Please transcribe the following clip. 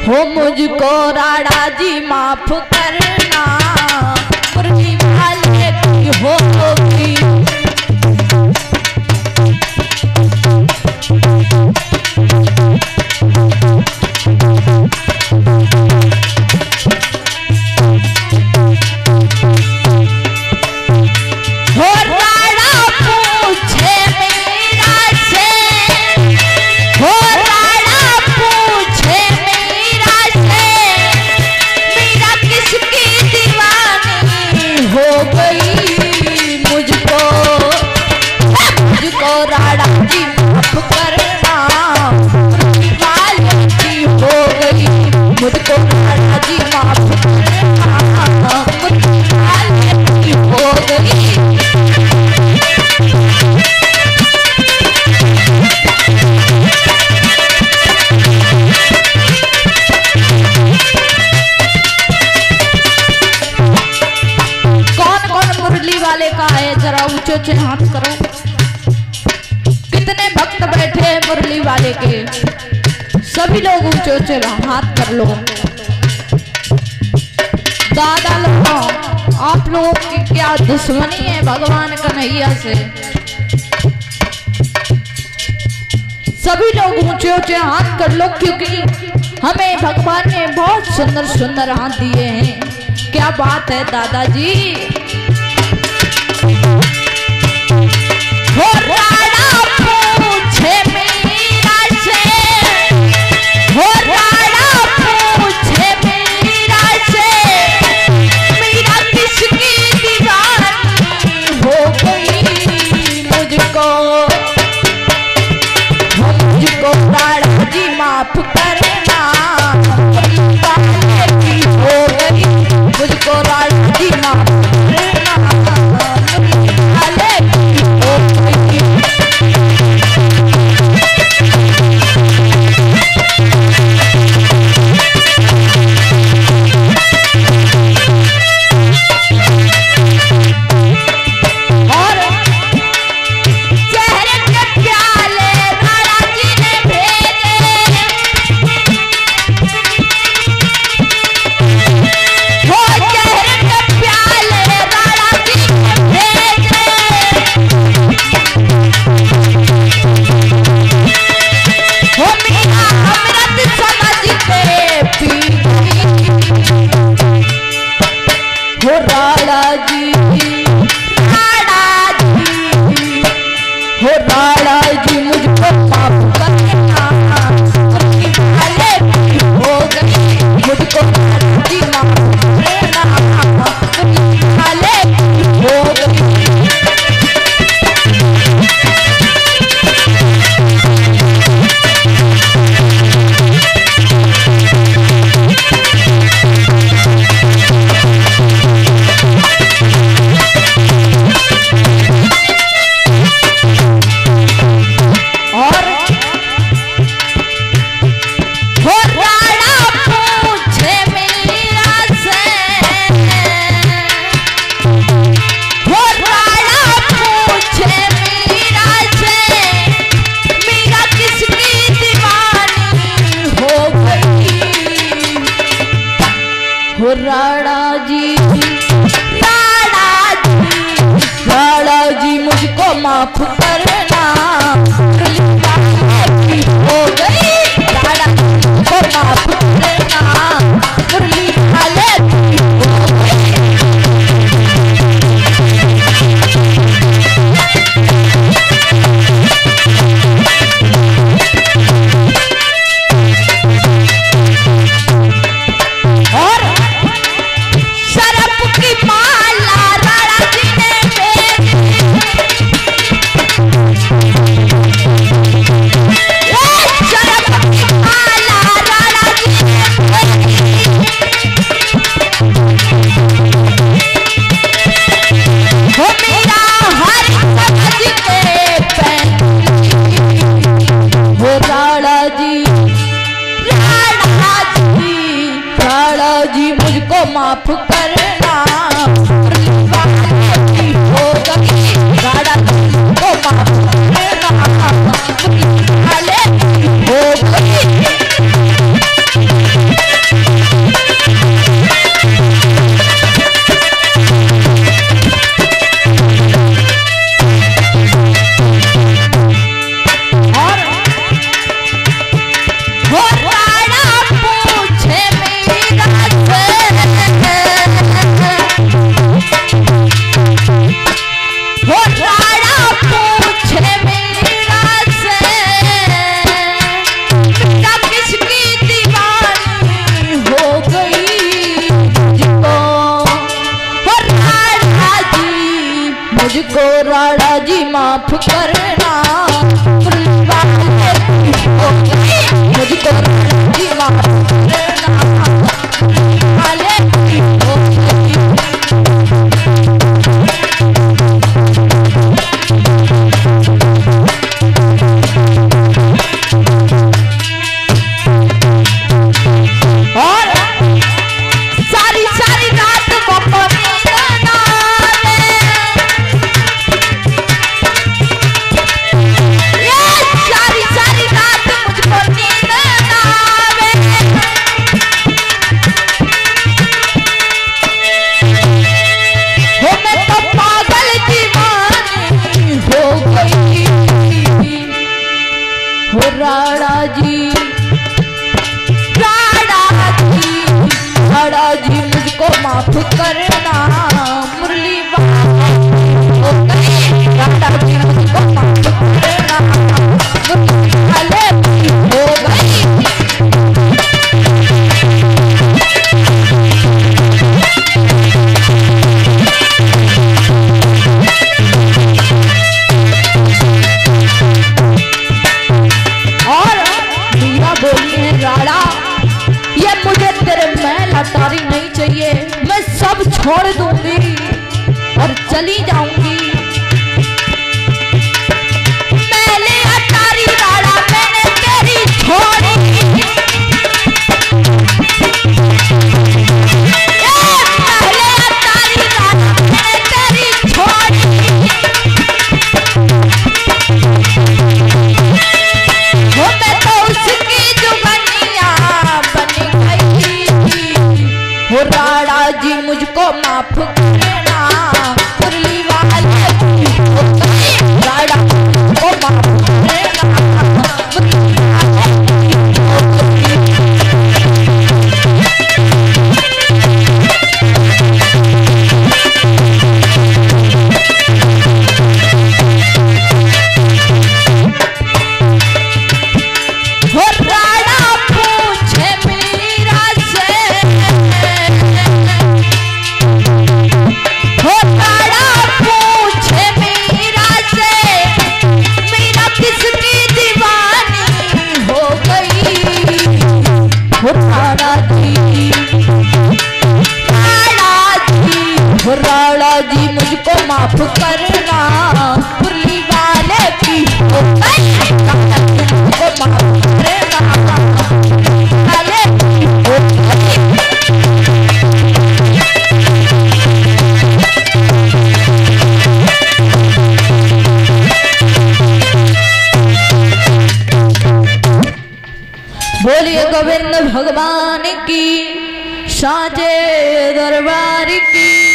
मुझको राणा जी माफ करना, मुरली वाले की होगी। ऊंचे हाथ करो। कितने भक्त बैठे हैं मुरली वाले के, सभी लोग ऊंचे ऊंचे हाथ कर लो। दादा लोगों, आप लोगों की क्या दुश्मनी है भगवान कन्हैया से? सभी लोग ऊंचे ऊंचे हाथ कर लो, क्योंकि हमें भगवान ने बहुत सुंदर सुंदर हाथ दिए हैं। क्या बात है दादाजी। हो राणा पूछे मीरा से, हो राणा पूछे मीरा से, मीरा किसकी दीवानी हो गई मुझको। राणा जी माफ करना, हो गई मुझको। राणा जी माफ राणा जी मुझको माफ करना, हो गई। राणा को माफ करना, मुरली वाले हो गई। माफ करना, हो गई। राणा को माफ करना, हो गई। करना मुरली हो गई राधा जी मुझको माफ करना मुरली वाले हो गई। और मीरा बोली है राधा ये मुझे तेरे मैल अटारी नहीं चाहिए, मैं सब छोड़ दूंगी और चली जाऊंगी। मैले अटारी राधा मैंने तेरी छोड़ी, मैले अटारी राधा मैंने तेरी छोड़ी। हो मैं तो उसकी जुगनिया बन गई। हो राधा जी मुझको माफ करना मुरली वाले हो गई राधा को माफ करना मुरली वाले हो गई। हो राधा पूछे मीरा से, हो राधा पूछे मीरा से, मीरा किसकी दीवानी हो गई। हो राधा जी, हो राधा जी मुझको माफ करना मुरली वाले की हो गई राधा जी मुझको माफ करना वाले की हो गई। बोलिए गोविंद भगवान की साजे दरबार की।